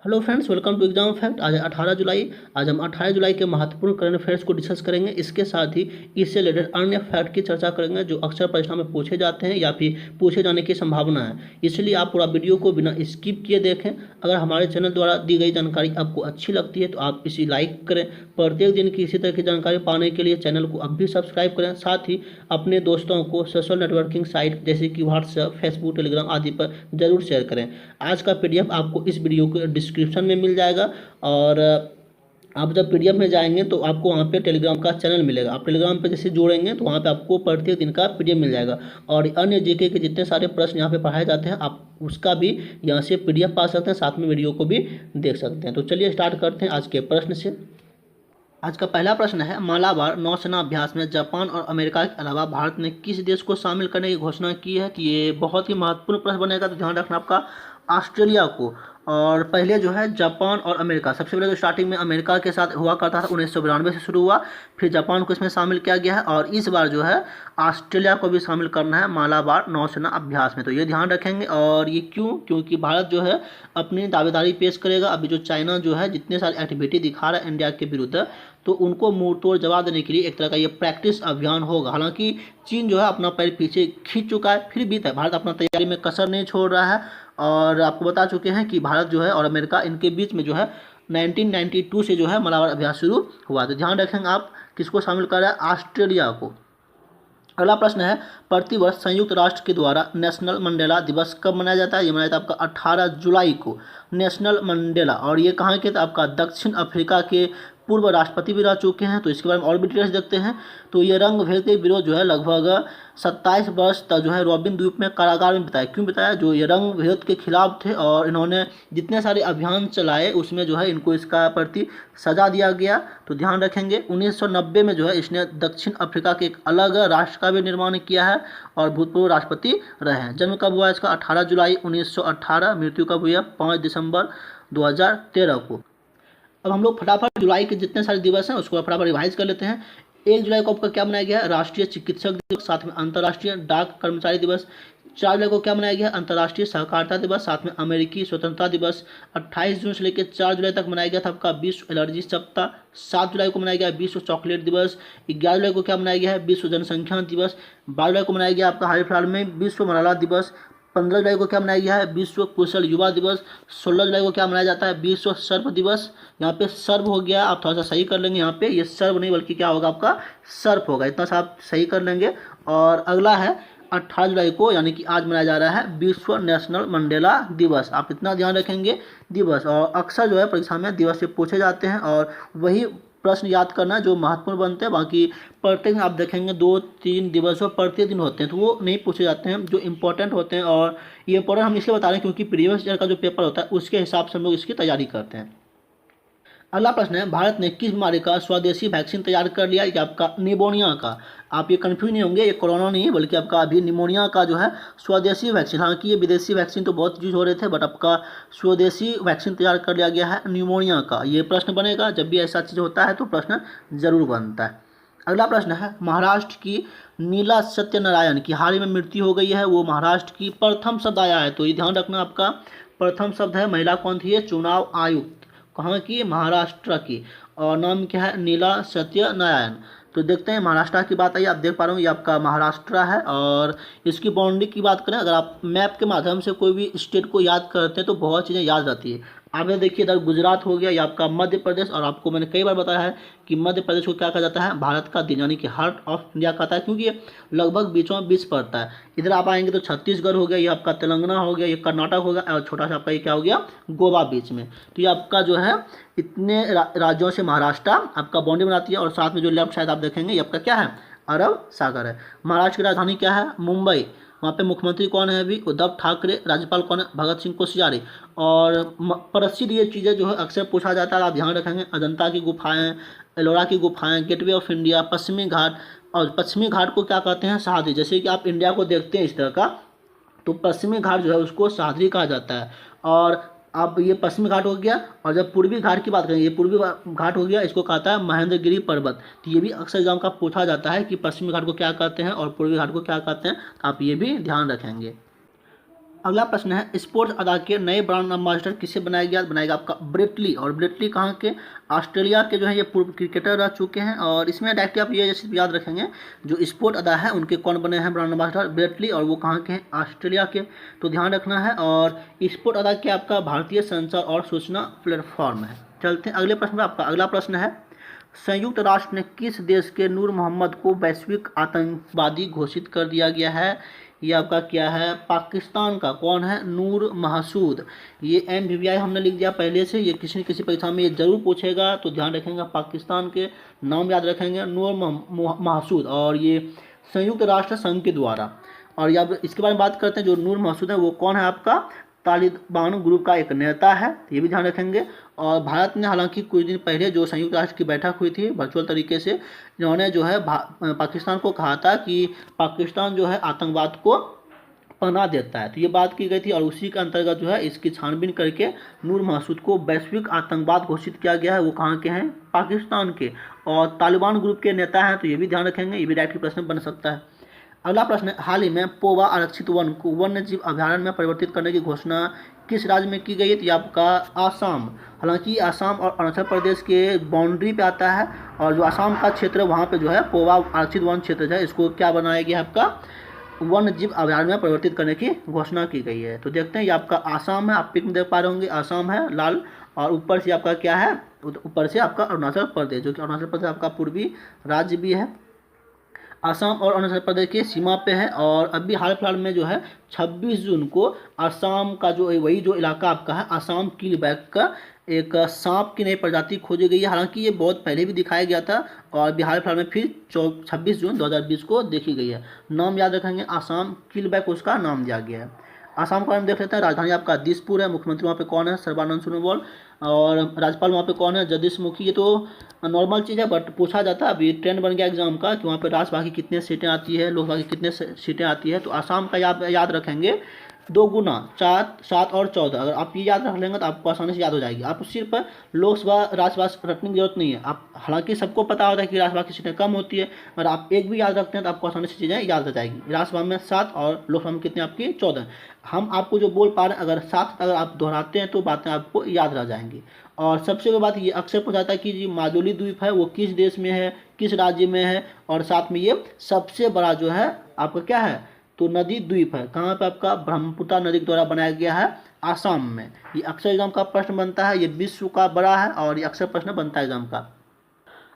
Hello friends, welcome to exam fact. आज है 18 जुलाई। आज हम 18 जुलाई के महत्वपूर्ण करंट अफेयर्स को डिस्कस करेंगे। इसके साथ ही इससे रिलेटेड अन्य फैक्ट की चर्चा करेंगे जो अक्सर परीक्षा में पूछे जाते हैं या फिर पूछे जाने की संभावना है। इसलिए आप पूरा वीडियो को बिना स्किप किए देखें। अगर हमारे चैनल द्वारा दी गई जानकारी आपको अच्छी लगती है तो आप इसे लाइक करें। प्रत्येक दिन की इसी तरह की जानकारी पाने के लिए चैनल को अब भी सब्सक्राइब करें। साथ ही अपने दोस्तों को सोशल नेटवर्किंग साइट जैसे कि व्हाट्सएप, फेसबुक, टेलीग्राम आदि पर जरूर शेयर करें। आज का पीडीएफ आपको इस वीडियो के डिस्क्रिप्शन में मिल जाएगा और आप जब पीडीएफ में जाएंगे तो आपको वहाँ पे टेलीग्राम का चैनल मिलेगा। आप टेलीग्राम पे जैसे जोड़ेंगे तो वहाँ पे आपको प्रत्येक दिन का पीडीएफ मिल जाएगा और अन्य जीके के जितने सारे प्रश्न यहाँ पे पढ़ाए जाते हैं आप उसका भी यहाँ से पीडीएफ पा सकते हैं, साथ में वीडियो को भी देख सकते हैं। तो चलिए स्टार्ट करते हैं आज के प्रश्न से। आज का पहला प्रश्न है, मालाबार नौसेना अभ्यास में जापान और अमेरिका के अलावा भारत ने किस देश को शामिल करने की घोषणा की है? तो ये बहुत ही महत्वपूर्ण प्रश्न बनेगा, तो ध्यान रखना आपका ऑस्ट्रेलिया को। और पहले जो है जापान और अमेरिका, सबसे पहले तो स्टार्टिंग में अमेरिका के साथ हुआ करता था, 1992 से शुरू हुआ, फिर जापान को इसमें शामिल किया गया है और इस बार जो है ऑस्ट्रेलिया को भी शामिल करना है मालाबार नौसेना अभ्यास में। तो ये ध्यान रखेंगे। और ये क्यों? क्योंकि भारत जो है अपनी दावेदारी पेश करेगा। अभी जो चाइना जो है जितने सारी एक्टिविटी दिखा रहा है इंडिया के विरुद्ध, तो उनको मुंह तोड़ जवाब देने के लिए एक तरह का ये प्रैक्टिस अभियान होगा। हालांकि चीन जो है अपना पैर पीछे खींच चुका है, फिर भी भारत अपना तैयारी में कसर नहीं छोड़ रहा है। और आपको बता चुके हैं कि भारत जो है और अमेरिका इनके बीच में जो है 1992 से जो है मालाबार अभ्यास शुरू हुआ। तो ध्यान रखेंगे आप किसको शामिल कर रहा है? ऑस्ट्रेलिया को। अगला प्रश्न है, प्रतिवर्ष संयुक्त राष्ट्र के द्वारा नेशनल मंडेला दिवस कब मनाया जाता है? ये मनाया जाता है आपका 18 जुलाई को, नेशनल मंडेला। और ये कहाँ के? तो आपका दक्षिण अफ्रीका के पूर्व राष्ट्रपति भी रह चुके हैं। तो इसके बारे में और भी डिटेल्स देखते हैं। तो ये रंग भेद के विरोध जो है लगभग 27 वर्ष तक जो है रॉबिन द्वीप में कारागार में बिताया। क्यों बिताया? जो ये रंग भेद के खिलाफ थे और इन्होंने जितने सारे अभियान चलाए उसमें जो है इनको इसका प्रति सजा दिया गया। तो ध्यान रखेंगे। 1990 में जो है इसने दक्षिण अफ्रीका के एक अलग राष्ट्र का भी निर्माण किया है और भूतपूर्व राष्ट्रपति रहे हैं। जन्म कब हुआ इसका? 18 जुलाई 1918। मृत्यु कब हुई है? 5 दिसंबर 2013 को। अब हम लोग फटाफट जुलाई के जितने सारे दिवस हैं उसको फटाफट रिवाइज कर लेते हैं। 1 जुलाई को आपका क्या मनाया गया है? राष्ट्रीय चिकित्सक दिवस, साथ में अंतर्राष्ट्रीय डाक कर्मचारी दिवस। 4 जुलाई को क्या मनाया गया है? अंतर्राष्ट्रीय सहकारिता दिवस, साथ में अमेरिकी स्वतंत्रता दिवस। 28 जून से लेकर 4 जुलाई तक मनाया गया था आपका विश्व एलर्जी सप्ताह। 7 जुलाई को मनाया गया विश्व चॉकलेट दिवस। 11 जुलाई को क्या मनाया गया है? विश्व जनसंख्या दिवस। 12 जुलाई को मनाया गया आपका हाल फिलहाल में विश्व मलाला दिवस। 15 जुलाई को क्या मनाया गया है? विश्व कुशल युवा दिवस। 16 जुलाई को क्या मनाया जाता है? विश्व सर्प दिवस। यहाँ पे सर्व हो गया, आप थोड़ा सा सही कर लेंगे। यहाँ पे ये सर्व नहीं बल्कि क्या होगा आपका सर्प होगा, इतना सा आप सही कर लेंगे। और अगला है 18 जुलाई को, यानी कि आज मनाया जा रहा है विश्व नेशनल मंडेला दिवस। आप इतना ध्यान रखेंगे दिवस। और अक्सर जो है परीक्षा में दिवस से पूछे जाते हैं और वही प्रश्न याद करना जो महत्वपूर्ण बनते हैं। बाकी प्रत्येक दिन आप देखेंगे 2-3 दिवस और प्रत्येक दिन होते हैं तो वो नहीं पूछे जाते हैं, जो इंपॉर्टेंट होते हैं। और ये इंपॉर्टेंट हम इसलिए बता रहे हैं क्योंकि प्रीवियस ईयर का जो पेपर होता है उसके हिसाब से हम लोग इसकी तैयारी करते हैं। अगला प्रश्न है, भारत ने किस बीमारी का स्वदेशी वैक्सीन तैयार कर लिया? ये आपका निमोनिया का। आप ये कंफ्यूज नहीं होंगे, ये कोरोना नहीं है बल्कि आपका अभी निमोनिया का जो है स्वदेशी वैक्सीन। हालांकि ये विदेशी वैक्सीन तो बहुत यूज हो रहे थे, बट आपका स्वदेशी वैक्सीन तैयार कर लिया गया है निमोनिया का। ये प्रश्न बनेगा, जब भी ऐसा चीज़ होता है तो प्रश्न जरूर बनता है। अगला प्रश्न है, महाराष्ट्र की नीला सत्यनारायण की हाल ही में मृत्यु हो गई है, वो महाराष्ट्र की प्रथम शब्द आया है। तो ये ध्यान रखना, आपका प्रथम शब्द है। महिला कौन थी? ये चुनाव आयुक्त। कहाँ की? महाराष्ट्र की। और नाम क्या है? नीला सत्यनारायण। तो देखते हैं महाराष्ट्र की बात आई, आप देख पा रहे हो ये आपका महाराष्ट्र है। और इसकी बाउंड्री की बात करें, अगर आप मैप के माध्यम से कोई भी स्टेट को याद करते हैं तो बहुत चीज़ें याद रहती है। आप देखिए इधर गुजरात हो गया, ये आपका मध्य प्रदेश। और आपको मैंने कई बार बताया है कि मध्य प्रदेश को क्या कहा जाता है? भारत का दिल, यानी कि हार्ट ऑफ इंडिया कहता है, क्योंकि ये लगभग बीचों बीच पड़ता है। इधर आप आएंगे तो छत्तीसगढ़ हो गया, ये आपका तेलंगाना हो गया, ये कर्नाटक हो गया और छोटा सा आपका ये क्या हो गया? गोवा बीच में। तो ये आपका जो है इतने राज्यों से महाराष्ट्र आपका बाउंड्री बनाती है। और साथ में जो लेफ्ट साइड आप देखेंगे ये आपका क्या है? अरब सागर है। महाराष्ट्र की राजधानी क्या है? मुंबई। वहाँ पे मुख्यमंत्री कौन है अभी? उद्धव ठाकरे। राज्यपाल कौन है? भगत सिंह कोश्यारी। और प्रसिद्ध ये चीज़ें जो है अक्सर पूछा जाता है, आप ध्यान रखेंगे। अजंता की गुफाएं, एलोरा की गुफाएं, गेटवे ऑफ इंडिया, पश्चिमी घाट। और पश्चिमी घाट को क्या कहते हैं? सह्याद्री। जैसे कि आप इंडिया को देखते हैं इस तरह का, तो पश्चिमी घाट जो है उसको सह्याद्री कहा जाता है। और अब ये पश्चिमी घाट हो गया। और जब पूर्वी घाट की बात करें, ये पूर्वी घाट हो गया, इसको कहता है महेंद्रगिरी पर्वत। तो ये भी अक्सर एग्जाम का पूछा जाता है कि पश्चिमी घाट को क्या कहते हैं और पूर्वी घाट को क्या कहते हैं, आप ये भी ध्यान रखेंगे। अगला प्रश्न है, स्पोर्ट्स अदा के नए ब्रांड एम्बेसडर किसे बनाया गया? बनाएगा आपका ब्रेटली। और ब्रेटली कहाँ के? ऑस्ट्रेलिया के जो है ये पूर्व क्रिकेटर रह चुके हैं। और इसमें डायरेक्टली आप ये जैसे याद रखेंगे, जो स्पोर्ट अदा है उनके कौन बने हैं ब्रांड एम्बेसडर? ब्रेटली। और वो कहाँ के हैं? ऑस्ट्रेलिया के, तो ध्यान रखना है। और स्पोर्ट अदा के आपका भारतीय संचार और सूचना प्लेटफॉर्म है। चलते हैं अगले प्रश्न में। आपका अगला प्रश्न है, संयुक्त राष्ट्र ने किस देश के नूर मोहम्मद को वैश्विक आतंकवादी घोषित कर दिया गया है? ये आपका क्या है? पाकिस्तान का। कौन है? नूर महसूद। ये MBBI हमने लिख दिया पहले से, ये किसी न किसी परीक्षा में ये जरूर पूछेगा, तो ध्यान रखेंगे। पाकिस्तान के नाम याद रखेंगे, नूर महसूद। और ये संयुक्त राष्ट्र संघ के द्वारा। और या इसके बारे में बात करते हैं, जो नूर महसूद है वो कौन है? आपका तालिबान ग्रुप का एक नेता है, ये भी ध्यान रखेंगे। और भारत ने हालांकि कुछ दिन पहले जो संयुक्त राष्ट्र की बैठक हुई थी वर्चुअल तरीके से, जिन्होंने जो है पाकिस्तान को कहा था कि पाकिस्तान जो है आतंकवाद को पनाह देता है, तो ये बात की गई थी। और उसी के अंतर्गत जो है इसकी छानबीन करके नूर महसूद को वैश्विक आतंकवाद घोषित किया गया है। वो कहाँ के हैं? पाकिस्तान के। और तालिबान ग्रुप के नेता हैं, तो ये भी ध्यान रखेंगे, ये भी डायरेक्ट प्रश्न बन सकता है। अगला प्रश्न है, हाल ही में पोवा आरक्षित वन को वन्य जीव अभ्यारण्य में परिवर्तित करने की घोषणा किस राज्य में की गई है? तो ये आपका आसाम। हालांकि आसाम और अरुणाचल प्रदेश के बाउंड्री पे आता है, और जो आसाम का क्षेत्र है वहाँ पे जो है पोवा आरक्षित वन क्षेत्र है, इसको क्या बनाया गया है? आपका वन्य जीव अभ्यारण्य में परिवर्तित करने की घोषणा की गई है। तो देखते हैं, ये आपका आसाम है, आप पिक में देख पा रहे होंगे, आसाम है लाल, और ऊपर से आपका क्या है? ऊपर से आपका अरुणाचल प्रदेश, जो कि अरुणाचल प्रदेश आपका पूर्वी राज्य भी है। आसाम और अरुणाचल प्रदेश की सीमा पे है। और अभी हाल फिलहाल में जो है 26 जून को आसाम का जो वही जो इलाका आपका है आसाम किलबैक का एक सांप की नई प्रजाति खोजी गई है। हालांकि ये बहुत पहले भी दिखाया गया था, और अभी हाल फिलहाल में फिर 26 जून 2020 को देखी गई है। नाम याद रखेंगे, आसाम किलबैक उसका नाम दिया गया है। आसाम का हम देख लेते हैं, राजधानी आपका दिसपुर है, मुख्यमंत्री वहाँ पे कौन है? सर्बानंद सोनोवाल। और राज्यपाल वहाँ पे कौन है? जगदीश मुखी। ये तो नॉर्मल चीज़ है, बट पूछा जाता है, अभी ट्रेंड बन गया एग्जाम का कि वहाँ पे राज्यसभा की कितने सीटें आती है, लोकसभा की कितने सीटें आती है। तो आसाम का याद रखेंगे 2 गुना 4, 7 और 14। अगर आप ये याद रख लेंगे तो आपको आसानी से याद हो जाएगी। आप सिर्फ लोकसभा राज्यसभा रटने की जरूरत नहीं है। आप हालांकि सबको पता होता है कि राज्यसभा की सीटें कम होती है, अगर आप एक भी याद रखते हैं तो आपको आसानी से चीज़ें याद हो जाएगी। राज्यसभा में 7 और लोकसभा में कितने आपकी? 14। हम आपको जो बोल पा रहे हैं, अगर 7 अगर आप दोहराते हैं तो बातें आपको याद रह जाएंगी। और सबसे बड़ी बात ये अक्सर पूछा जाता है कि जी माजुली द्वीप है वो किस देश में है, किस राज्य में है, और साथ में ये सबसे बड़ा जो है आपका क्या है? तो नदी द्वीप है। कहाँ पे? आपका ब्रह्मपुत्र नदी के द्वारा बनाया गया है, आसाम में। ये अक्सर एग्जाम का प्रश्न बनता है, ये विश्व का बड़ा है, और ये अक्सर प्रश्न बनता है एग्जाम का।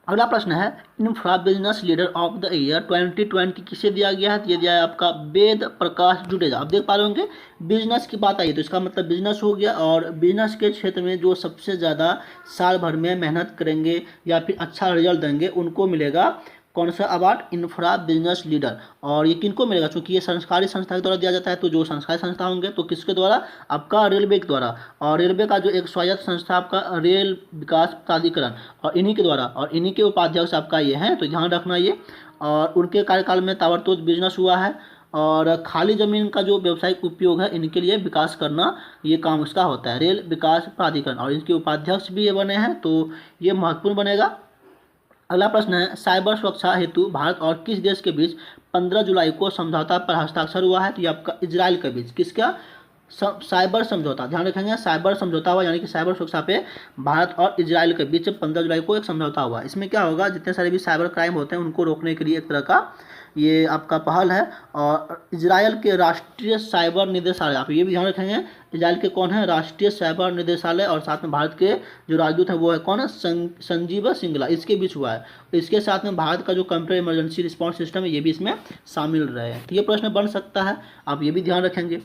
अगला प्रश्न है, infra business leader of the year 2020 किसे दिया गया है? तो ये दिया है आपका वेद प्रकाश जुडेजा। आप देख पा रहे होंगे बिजनेस की बात आई तो इसका मतलब बिजनेस हो गया, और बिजनेस के क्षेत्र में जो सबसे ज़्यादा साल भर में मेहनत करेंगे या फिर अच्छा रिजल्ट देंगे उनको मिलेगा कौन सा अवार्ड? Infra business leader. और ये किनको मिलेगा? क्योंकि ये संस्कारी संस्था के द्वारा दिया जाता है, तो जो संस्कारी संस्था होंगे तो किसके द्वारा? आपका रेलवे के द्वारा। और रेलवे का जो एक स्वायत्त संस्था आपका रेल विकास प्राधिकरण, और इन्हीं के द्वारा, और इन्हीं के उपाध्यक्ष आपका ये हैं, तो ध्यान रखना ये। और उनके कार्यकाल में ताबड़तोड़ बिजनेस हुआ है, और खाली ज़मीन का जो व्यावसायिक उपयोग है इनके लिए विकास करना ये काम उसका होता है, रेल विकास प्राधिकरण। और इनके उपाध्यक्ष भी ये बने हैं, तो ये महत्वपूर्ण बनेगा। अगला प्रश्न है, साइबर सुरक्षा हेतु भारत और किस देश के बीच 15 जुलाई को समझौता पर हस्ताक्षर हुआ है? तो ये आपका इजराइल के बीच। किसका? साइबर समझौता। ध्यान रखेंगे, साइबर समझौता हुआ, यानी कि साइबर सुरक्षा पे भारत और इजराइल के बीच 15 जुलाई को एक समझौता हुआ। इसमें क्या होगा? जितने सारे भी साइबर क्राइम होते हैं उनको रोकने के लिए एक तरह का ये आपका पहल है। और इजराइल के राष्ट्रीय साइबर निदेशालय, आप ये भी ध्यान रखेंगे, इजराइल के कौन है? राष्ट्रीय साइबर निदेशालय। और साथ में भारत के जो राजदूत है वो है कौन है? संजीव सिंगला। इसके बीच हुआ है। इसके साथ में भारत का जो कंप्यूटर इमरजेंसी रिस्पॉन्स सिस्टम है ये भी इसमें शामिल रहे हैं। ये प्रश्न बन सकता है, आप ये भी ध्यान रखेंगे।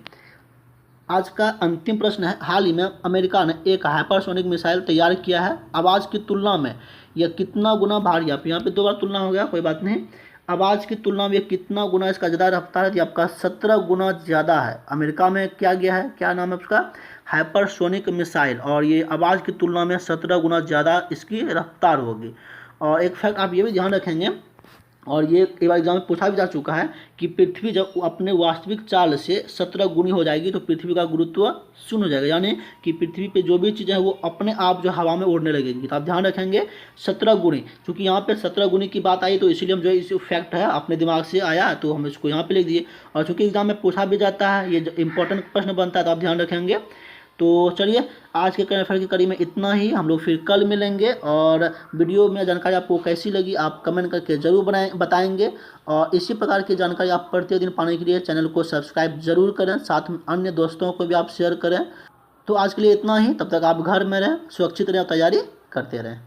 आज का अंतिम प्रश्न है, हाल ही में अमेरिका ने एक हाइपरसोनिक मिसाइल तैयार किया है, आवाज़ की तुलना में यह कितना गुना भारी? आप यहाँ पे 2 बार तुलना हो गया, कोई बात नहीं। आवाज़ की तुलना में कितना गुना इसका ज़्यादा रफ्तार है? ये आपका 17 गुना ज़्यादा है। अमेरिका में क्या गया है, क्या नाम है उसका? Hypersonic missile. और ये आवाज़ की तुलना में 17 गुना ज़्यादा इसकी रफ्तार होगी। और एक फैक्ट आप ये भी ध्यान रखेंगे, और ये कई बार एग्जाम में पूछा भी जा चुका है कि पृथ्वी जब अपने वास्तविक चाल से 17 गुनी हो जाएगी तो पृथ्वी का गुरुत्व शून्य हो जाएगा, यानी कि पृथ्वी पे जो भी चीज़ें हैं वो अपने आप जो हवा में उड़ने लगेंगी। तो आप ध्यान रखेंगे 17 गुनी, क्योंकि यहाँ पे 17 गुनी की बात आई तो इसीलिए हम जो इस फैक्ट है अपने दिमाग से आया तो हम इसको यहाँ पे लिख दिए। और चूँकि एग्जाम में पूछा भी जाता है, ये इंपॉर्टेंट प्रश्न बनता है, तो आप ध्यान रखेंगे। तो चलिए आज के करंट अफेयर की कड़ी में इतना ही, हम लोग फिर कल मिलेंगे। और वीडियो में जानकारी आपको कैसी लगी आप कमेंट करके ज़रूर बताएंगे। और इसी प्रकार की जानकारी आप प्रतिदिन पाने के लिए चैनल को सब्सक्राइब जरूर करें, साथ में अन्य दोस्तों को भी आप शेयर करें। तो आज के लिए इतना ही, तब तक आप घर में रहें, सुरक्षित रहें और तैयारी करते रहें।